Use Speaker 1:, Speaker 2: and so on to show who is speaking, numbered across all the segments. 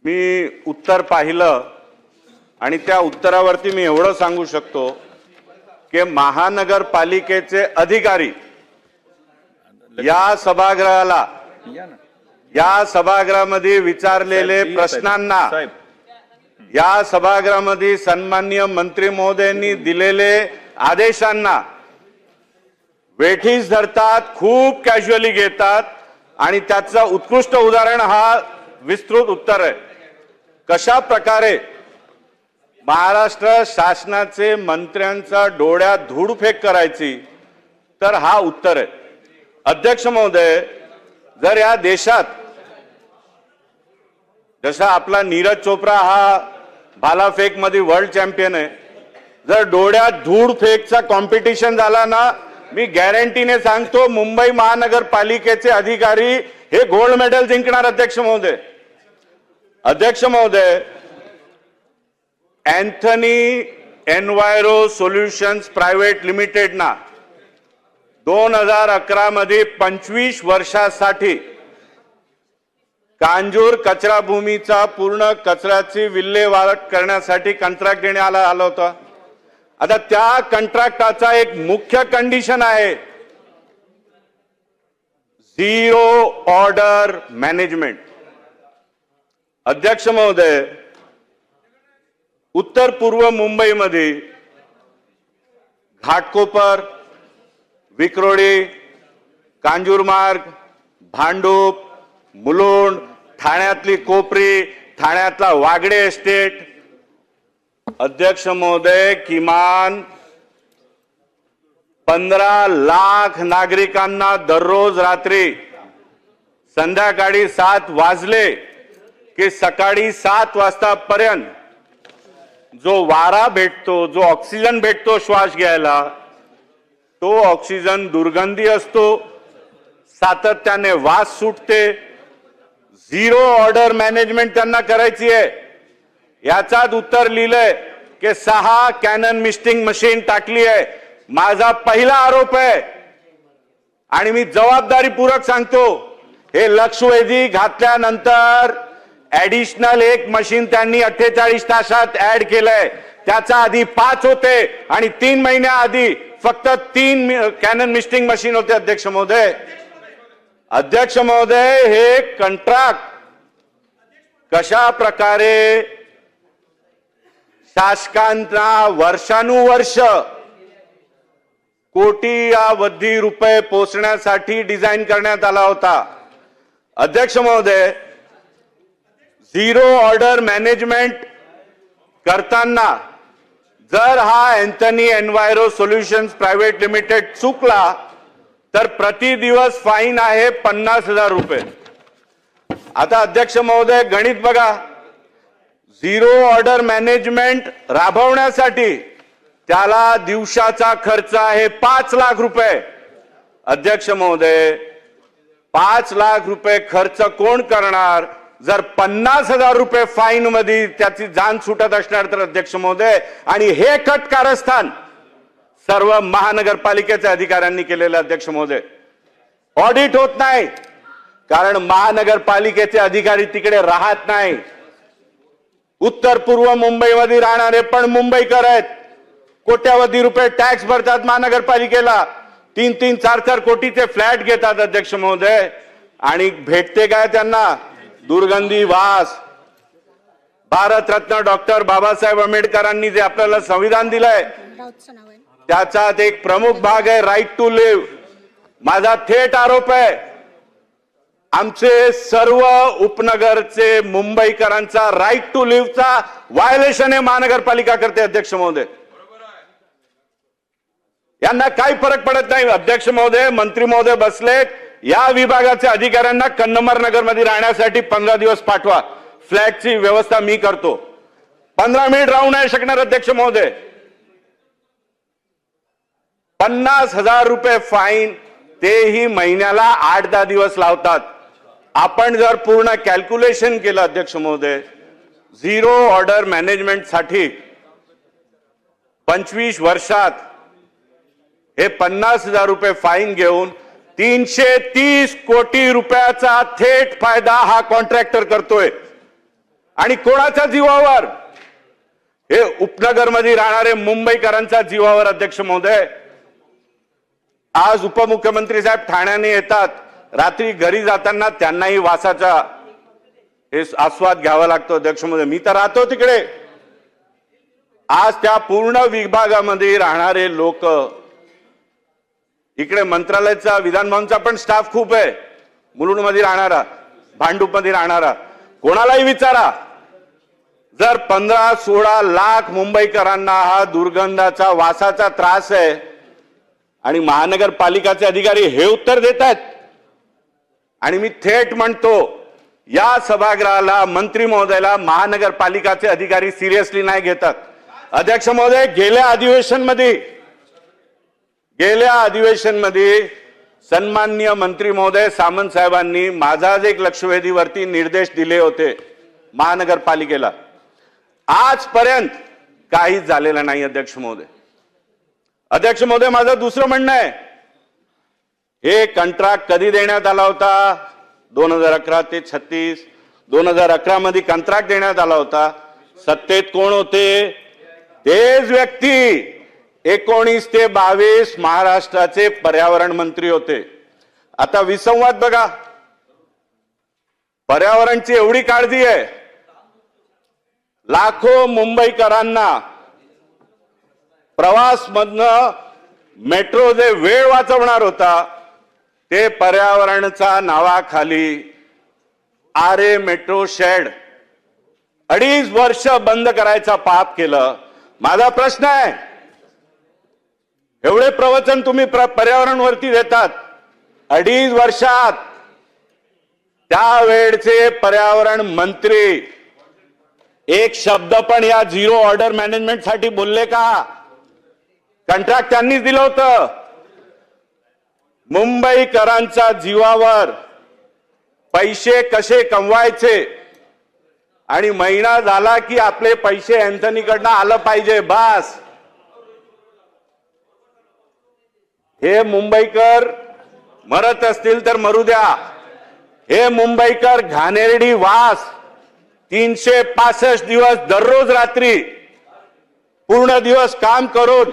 Speaker 1: मी उत्तर पाहिलं आणि त्या उत्तरावरती मी एवढं सांगू शकतो की महानगरपालिकेचे अधिकारी या सभागृहामध्ये विचारलेले प्रश्नांना या सभागृहामध्ये सन्माननीय मंत्री महोदयांनी दिलेले आदेशांना वेठीस धरतात, खूप कॅज्युअली घेतात आणि त्याचं उत्कृष्ट उदाहरण हा विस्तृत उत्तर आहे। कशा प्रकारे महाराष्ट्र शासनाचे मंत्र्यांचा डोळ्यात धूळफेक करायची, तर हा उत्तर आहे। अध्यक्ष महोदय, जर या देशात जसा आपला नीरज चोप्रा हा भालाफेक मध्ये वर्ल्ड चॅम्पियन आहे, जर डोळ्यात धूळफेकचा कॉम्पिटिशन झाला ना, मी गॅरंटीने सांगतो मुंबई महानगरपालिकेचे अधिकारी हे गोल्ड मेडल जिंकणार। अध्यक्ष महोदय, Anthony enviro solutions private limited ना 2011 मध्ये 25 वर्षासाठी कांजूर कचरा भूमीचा पूर्ण कचऱ्याची विल्हेवाट करण्यासाठी कंत्राट देण्यात आला होता। आता त्या कंत्राक्टाचा एक मुख्य कंडिशन आहे झिरो ऑर्डर मॅनेजमेंट। अध्यक्ष महोदय, उत्तर पूर्व मुंबईमध्ये घाटकोपर, विक्रोळी, कांजूरमार्ग, भांडूप, मुलुंड, ठाण्यातली कोपरी, ठाण्यातला वागडे एस्टेट, अध्यक्ष महोदय, किमान 15 लाख नागरिकांना दररोज रात्री संध्याकाळी 7 वाजले की सकाळी 7 वाजतापर्यंत जो वारा भेटतो, जो ऑक्सिजन भेटतो श्वास घ्यायला, तो ऑक्सिजन दुर्गंधी असतो, सातत्याने वास सुटते। झिरो ऑर्डर मॅनेजमेंट त्यांना करायची आहे। याचाच उत्तर लिहिलंय की 6 कॅनन मिस्टिंग मशीन टाकली आहे। माझा पहिला आरोप आहे आणि मी जबाबदारीपूर्वक सांगतो, हे लक्षवेधी घातल्यानंतर ऍडिशनल एक मशीन त्यांनी 48 तासात ऍड केलंय। त्याच्या आधी 5 होते आणि 3 महिन्याआधी फक्त 3 कॅनन मिस्टिंग मशीन होते। अध्यक्ष महोदय, हे कंत्राट कशा प्रकारे शासकांना वर्षानुवर्ष कोटी रुपये पोचण्यासाठी डिझाईन करण्यात आला होता। अध्यक्ष महोदय, झिरो ऑर्डर मॅनेजमेंट करताना जर हा Anthony enviro solutions private limited चुकला तर प्रति दिवस फाईन आहे 50,000 रुपये। आता अध्यक्ष महोदय, गणित बघा, झिरो ऑर्डर मॅनेजमेंट राबवण्यासाठी त्याला दिवसाचा खर्च आहे 5 लाख रुपये। अध्यक्ष महोदय, 5 लाख रुपये खर्च कोण करणार जर 50,000 रुपये फाईन मध्ये त्याची जान सुटत असणार तर? अध्यक्ष महोदय, आणि हे कट कारस्थान सर्व महानगरपालिकेच्या अधिकाऱ्यांनी केलेलं। अध्यक्ष महोदय, ऑडिट होत नाही कारण महानगरपालिकेचे अधिकारी तिकडे राहत नाही। उत्तर पूर्व मुंबईमध्ये राहणारे पण मुंबईकर आहेत, कोट्यावधी रुपये टॅक्स भरतात महानगरपालिकेला, 3-3, 4-4 कोटीचे फ्लॅट घेतात। अध्यक्ष महोदय, आणि भेटते काय त्यांना? दुर्गंधी, वास। भारतरत्न डॉक्टर बाबासाहेब आंबेडकरांनी जे आपल्याला संविधान दिलंय त्याचात एक प्रमुख भाग आहे राईट टू लिव्ह। माझा थेट आरोप आहे, आमचे सर्व उपनगरचे मुंबईकरांचा राईट टू लिव्हचा व्हायोलेशन हे महानगरपालिका करते। अध्यक्ष महोदय, यांना काही फरक पडत नाही। अध्यक्ष महोदय, मंत्री महोदय बसलेत, या विभागाच्या अधिकाऱ्यांना कन्नमर नगर मध्ये राहण्यासाठी 15 दिवस पाठवा, फ्लॅटची व्यवस्था मी करतो। 15 मिनिट राहू नाही शकणार। अध्यक्ष महोदय, 50,000 रुपये फाईन, तेही महिन्याला 8-10 दिवस लावतात। आपण जर पूर्ण कॅल्क्युलेशन केलं अध्यक्ष महोदय, झिरो ऑर्डर मॅनेजमेंट साठी 25 वर्षात हे 50,000 रुपये फाईन घेऊन 330 कोटी रुपयाचा थेट फायदा हा कॉन्ट्रॅक्टर करतोय। आणि कोणाच्या जीवावर? हे उपनगरमध्ये राहणारे मुंबईकरांच्या जीवावर अध्यक्ष महोदय. आज उपमुख्यमंत्री साहेब ठाण्याने येतात, रात्री घरी जाताना त्यांनाही वासाचा हे आस्वाद घ्यावा लागतो अध्यक्ष महोदय. मी तर राहतो तिकडे. आज त्या पूर्ण विभागामध्ये राहणारे लोक, इकडे मंत्रालयाचा विधान भवनचा पण स्टाफ खूप आहे, मुलुंडमध्ये राहणारा, भांडूपमध्ये राहणारा, कोणालाही विचारा. जर 15-16 लाख मुंबईकरांना हा दुर्गंधाचा वासाचा त्रास आहे आणि महानगरपालिकाचे अधिकारी हे उत्तर देत आहेत, आणि मी थेट म्हणतो या सभागृहाला, मंत्री महोदयाला महानगरपालिकाचे अधिकारी सिरियसली नाही घेतात. अध्यक्ष महोदय, गेल्या अधिवेशनमध्ये सन्माननीय मंत्री महोदय सामंत साहेबांनी माझाच एक लक्षवेधीवरती निर्देश दिले होते महानगरपालिकेला. आजपर्यंत काहीच झालेलं नाही अध्यक्ष महोदय. अध्यक्ष महोदय, माझं दुसरं म्हणणं आहे, हे कंत्राट कधी देण्यात आला होता? 2011 ते 36. 2011 मध्ये कंत्राट देण्यात आला होता. सत्तेत कोण होते? तेच व्यक्ती 19 ते 22 महाराष्ट्राचे पर्यावरण मंत्री होते. आता विसंवाद बघा. पर्यावरणची एवढी काळजी आहे, लाखो मुंबईकरांना प्रवास मधनं मेट्रो जे वेळ वाचवणार होता, ते पर्यावरणाच्या नावाखाली आरे मेट्रो शेड 2.5 वर्ष बंद करायचा पाप केलं. माझा प्रश्न आहे, एवढे प्रवचन तुम्ही पर्यावरणवरती देतात, 2.5 वर्षात त्यावेळचे पर्यावरण मंत्री एक शब्द पण या झिरो ऑर्डर मॅनेजमेंट साठी बोलले का? कंत्राट त्यांनीच दिलं होतं. मुंबईकरांच्या जीवावर पैसे कसे कमवायचे, आणि महिना झाला की आपले पैसे अँथनीकडनं आलं पाहिजे, बस. हे मुंबईकर मरत असतील तर मरू द्या. हे मुंबईकर घाणेरडी वास 365 दिवस दररोज रात्री पूर्ण दिवस काम करून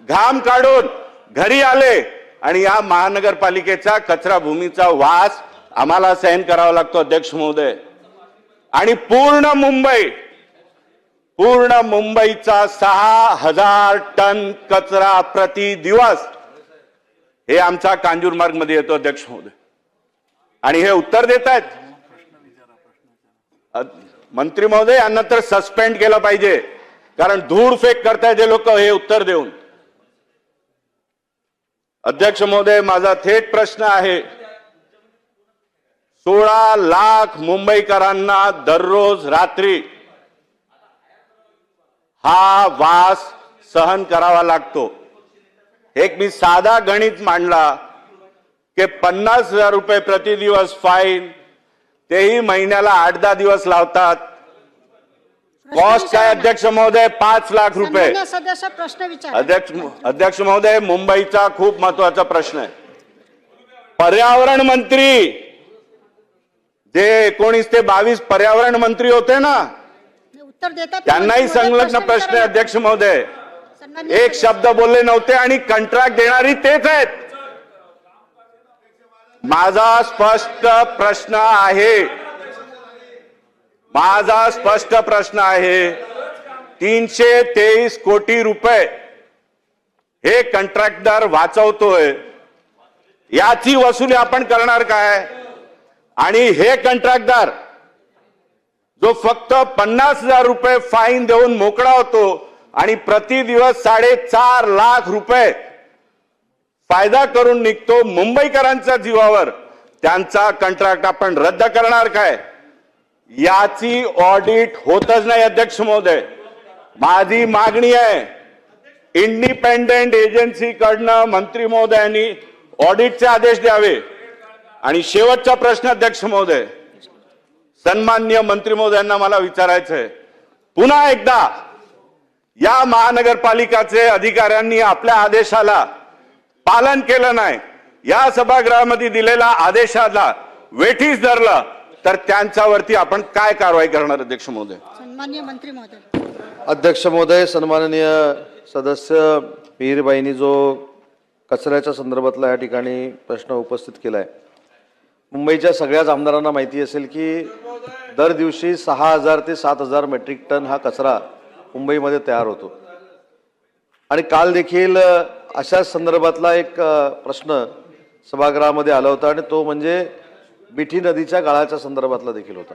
Speaker 1: घाम काढून घरी आले, आणि या महानगरपालिकेचा कचरा भूमीचा वास आम्हाला सहन करावा लागतो अध्यक्ष महोदय. आणि पूर्ण मुंबईचा 6000 टन कचरा प्रति दिवस हे आमच्या कांजूरमार्ग मध्ये येतो अध्यक्ष महोदय. आणि हे उत्तर देत आहेत मंत्री महोदय, यांना तर सस्पेंड केलं पाहिजे, कारण धूळ फेक करतायत हे लोक हे उत्तर देऊन. अध्यक्ष महोदय, माझा थेट प्रश्न आहे, 16 लाख मुंबईकरांना दररोज रात्री हा वास सहन करावा लागतो. एक मी साधा गणित मांडला की 50,000 रुपये प्रति दिवस फाईन, तेही महिन्याला 8-10 दिवस लावतात. कॉस्ट काय अध्यक्ष महोदय? 5 लाख रुपये.
Speaker 2: सदस्य प्रश्न विचार.
Speaker 1: अध्यक्ष महोदय, मुंबईचा खूप महत्वाचा प्रश्न आहे. पर्यावरण मंत्री जे 19 ते 22 पर्यावरण मंत्री होते ना,
Speaker 2: उत्तर देतात,
Speaker 1: त्यांनाही संलग्न प्रश्न आहे अध्यक्ष महोदय. एक शब्द बोलले नव्हते आणि कंत्राट देणारी तेच आहेत. माझा स्पष्ट प्रश्न आहे, 323 कोटी रुपये हे कंत्राटदार वाचवतोय, याची वसुली आपण करणार काय? आणि हे कंत्राटदार जो फक्त 50,000 रुपये फाईन देऊन मोकळा होतो आणि प्रति दिवस 4.5 लाख रुपये फायदा करून निघतो मुंबईकरांच्या जीवावर, त्यांचा कंत्राट आपण रद्द करणार काय? याची ऑडिट होतच नाही अध्यक्ष महोदय. माझी मागणी आहे, इंडिपेंडेंट एजन्सीकडनं मंत्री महोदयांनी ऑडिटचे आदेश द्यावे. आणि शेवटचा प्रश्न अध्यक्ष महोदय, सन्माननीय मंत्री महोदयांना मला विचारायचं आहे, पुन्हा एकदा या महानगरपालिकाचे अधिकाऱ्यांनी आपल्या आदेशाला पालन केलं नाही, या सभागृहामध्ये दिलेल्या आदेशाला वेठीस धरलं, तर त्यांच्यावरती आपण काय कारवाई करणार अध्यक्ष महोदय?
Speaker 2: सन्माननीय मंत्री महोदय.
Speaker 3: अध्यक्ष महोदय, सन्माननीय सदस्य मिहीरबाईंनी जो कचऱ्याच्या संदर्भातला या ठिकाणी प्रश्न उपस्थित केला आहे, मुंबईच्या सगळ्याच आमदारांना माहिती असेल की दर दिवशी 6,000 ते 7,000 मेट्रिक टन हा कचरा मुंबईमध्ये तयार होतो. आणि काल देखील अशाच संदर्भातला एक प्रश्न सभागृहामध्ये आला होता आणि तो म्हणजे मिठी नदीच्या गाळाच्या संदर्भातला देखील होता.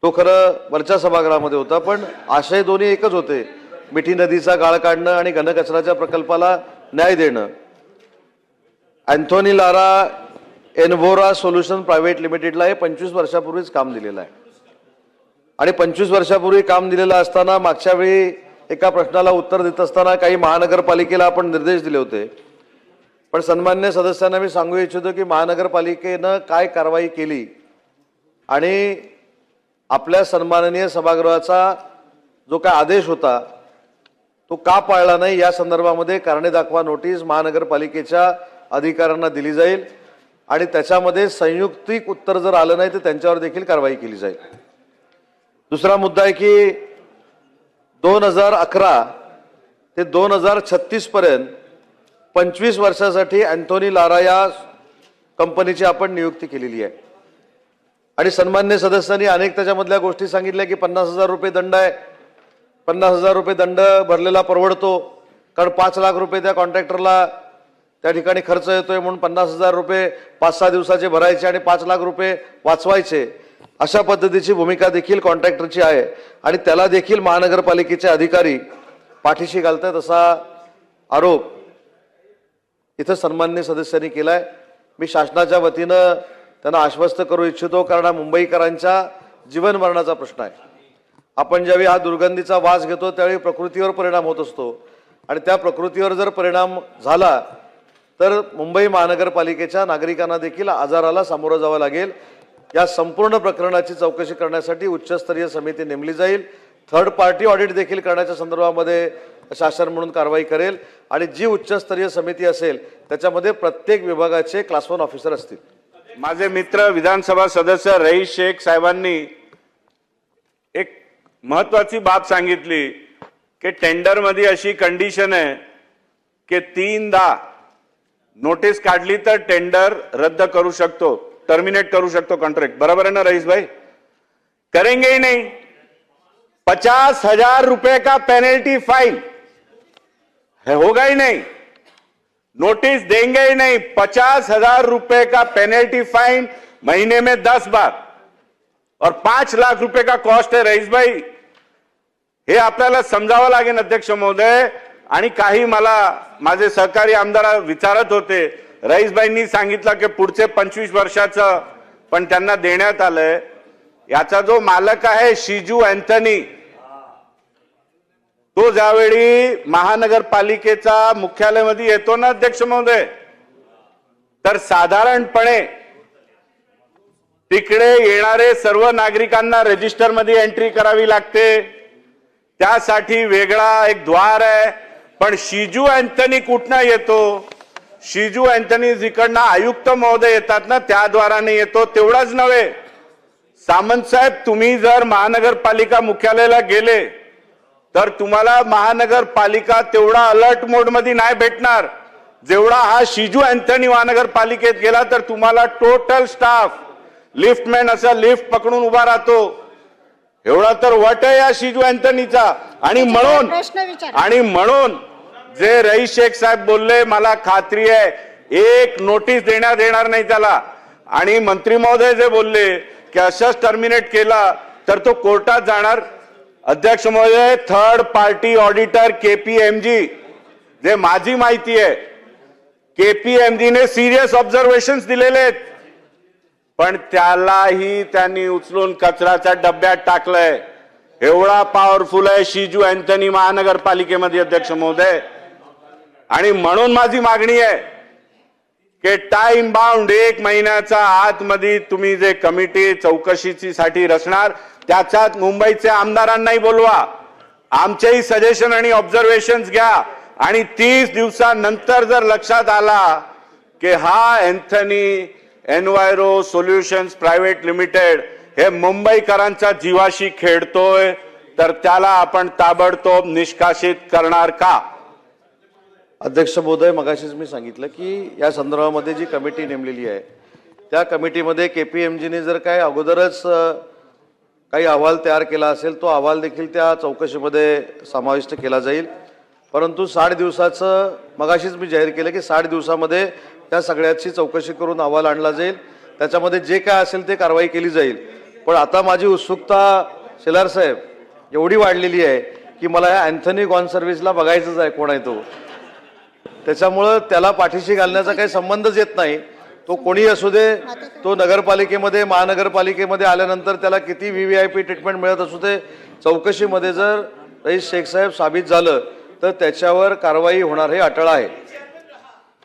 Speaker 3: तो खरं वरच्या सभागृहामध्ये होता, पण आशय दोन्ही एकच होते, मिठी नदीचा गाळ काढणं आणि घनकचऱ्याच्या प्रकल्पाला न्याय देणं. अँथोनी लारा एनव्होरा सोल्युशन प्रायव्हेट लिमिटेडला हे 25 वर्षापूर्वीच काम दिलेलं आहे. आणि 25 वर्षापूर्वी काम दिलेलं असताना मागच्या वेळी एका प्रश्नाला उत्तर देत असताना काही महानगरपालिकेला आपण निर्देश दिले होते. पण सन्मान्य सदस्यांना मी सांगू इच्छितो की महानगरपालिकेनं काय कारवाई केली आणि आपल्या सन्माननीय सभागृहाचा जो काय आदेश होता तो का पाळला नाही या संदर्भामध्ये कारणे दाखवा नोटीस महानगरपालिकेच्या अधिकाऱ्यांना दिली जाईल आणि त्याच्यामध्ये संयुक्तिक उत्तर जर आलं नाही तर त्यांच्यावर देखील कारवाई केली जाईल. दुसरा मुद्दा आहे की 2011 ते 2036 पर्यंत 25 वर्षासाठी अँथोनी लारा या कंपनीची आपण नियुक्ती केलेली आहे. आणि सन्मान्य सदस्यांनी अनेक त्याच्यामधल्या गोष्टी सांगितल्या की 50,000 रुपये दंड आहे, 50,000 रुपये दंड भरलेला परवडतो, कारण 5 लाख रुपये त्या कॉन्ट्रॅक्टरला त्या ठिकाणी खर्च येतोय म्हणून 50,000 रुपये 5-6 दिवसाचे भरायचे आणि 5 लाख रुपये वाचवायचे, अशा पद्धतीची भूमिका देखील कॉन्ट्रॅक्टरची आहे. आणि त्याला देखील महानगरपालिकेचे अधिकारी पाठीशी घालतात असा आरोप इथं सन्माननीय सदस्यांनी केलाय. मी शासनाच्या वतीनं त्यांना आश्वस्त करू इच्छितो, कारण हा मुंबईकरांच्या जीवन मरणाचा प्रश्न आहे. आपण ज्यावेळी हा दुर्गंधीचा वास घेतो त्यावेळी प्रकृतीवर परिणाम होत असतो आणि त्या प्रकृतीवर जर परिणाम झाला तर मुंबई महानगरपालिकेच्या नागरिकांना देखील आजाराला सामोरं जावं लागेल. या संपूर्ण प्रकरणाची चौकशी करण्यासाठी उच्चस्तरीय समिती नेमली जाईल. थर्ड पार्टी ऑडिट देखील करण्याच्या संदर्भामध्ये शासन म्हणून कारवाई करेल आणि जी उच्चस्तरीय समिती असेल त्याच्यामध्ये प्रत्येक विभागाचे क्लास 1 ऑफिसर असतील.
Speaker 1: माझे मित्र विधानसभा सदस्य रईस शेख साहेबांनी एक महत्वाची बाब सांगितली की टेंडर मध्ये अशी कंडिशन आहे की 3दा नोटीस काढली तर टेंडर रद्द करू शकतो, टर्मिनेट करू शकतो कॉन्ट्रैक्ट. बराबर है ना रईस भाई? करेंगे ही नहीं. 50,000 रुपए का पेनल्टी फाइन होगा ही नहीं, नोटिस देंगे ही नहीं. 50,000 रुपए का पेनल्टी फाइन, महीने में 10 बार और 5 लाख रुपए का कॉस्ट है. रईस भाई, हे आपल्याला समजावं लागेल अध्यक्ष महोदय. आणि काही मला माझे सहकारी आमदार विचारत होते, रईसबाईंनी सांगितलं की पुढचे 25 वर्षाचं पण त्यांना देण्यात आलंय. याचा जो मालक आहे शिजू अँथनी, तो ज्यावेळी महानगरपालिकेचा मुख्यालयामध्ये येतो ना अध्यक्ष महोदय, तर साधारणपणे तिकडे येणारे सर्व नागरिकांना रजिस्टर मध्ये एंट्री करावी लागते, त्यासाठी वेगळा एक द्वार आहे. पण शिजू अँथनी कुठनं येतो? शिजू अँथनी जिकडनं आयुक्त महोदय येतात ना त्या द्वाराने येतो. तेवढाच नव्हे, सामंत साहेब, तुम्ही जर महानगरपालिका मुख्यालयाला गेले तर तुम्हाला महानगरपालिका तेवढा अलर्ट मोड मध्ये नाही भेटणार जेवढा हा शिजू अँथनी महानगरपालिकेत गेला तर तुम्हाला टोटल स्टाफ लिफ्टमॅन असा लिफ्ट पकडून उभा राहतो. एवढा तर वट आहे या शिजू अँथनीचा. आणि म्हणून जे रईस शेख साहेब बोलले, मला खात्री आहे एक नोटीस देण्यात येणार नाही त्याला. आणि मंत्री महोदय जे बोलले की असंच टर्मिनेट केला तर तो कोर्टात जाणार. अध्यक्ष महोदय, थर्ड पार्टी ऑडिटर केपीएमजी, जे माझी माहिती आहे केपीएमजी ने सिरियस ऑब्झर्वेशन्स दिलेले आहेत, पण त्यालाही त्यांनी उचलून कचऱ्याच्या डब्यात टाकलंय. एवढा पॉवरफुल आहे शिजू अँथनी महानगरपालिकेमध्ये अध्यक्ष महोदय. आणि म्हणून माझी मागणी आहे की टाइम बाउंड 1 महिन्याच्या आतमध्ये तुम्ही जे कमिटी चौकशीची साठी रचणार त्याच्यात मुंबईचे आमदारांनाही बोलवा, आमचेही सजेशन आणि ऑब्झर्वेशन्स घ्या. आणि 30 दिवसानंतर जर लक्षात आला की हा Anthony enviro solutions private limited हे मुंबईकरांच्या जीवाशी खेळतोय, तर त्याला आपण ताबडतोब निष्कासित करणार का?
Speaker 3: अध्यक्ष महोदय, मगाशीच मी सांगितलं की या संदर्भामध्ये जी कमिटी नेमलेली आहे त्या कमिटीमध्ये KPMGने जर काय अगोदरच काही अहवाल तयार केला असेल तो अहवाल देखील त्या चौकशीमध्ये समाविष्ट केला जाईल. परंतु 60 दिवसाचं मगाशीच मी जाहीर केलं की 60 दिवसामध्ये त्या सगळ्याची चौकशी करून अहवाल आणला जाईल. त्याच्यामध्ये जे काय असेल ते कारवाई केली जाईल. पण आता माझी उत्सुकता शेलार साहेब एवढी वाढलेली आहे की मला या अँथनी गॉन्सर्व्हिसला बघायचंच आहे कोण आहे तो. त्याच्यामुळं त्याला पाठीशी घालण्याचा काही संबंधच येत नाही. तो कोणी असू दे, तो नगरपालिकेमध्ये महानगरपालिकेमध्ये आल्यानंतर त्याला किती VVIP ट्रीटमेंट मिळत असू दे, चौकशीमध्ये जर रईस शेख साहेब साबित झालं तर त्याच्यावर कारवाई होणार हे अटळ आहे.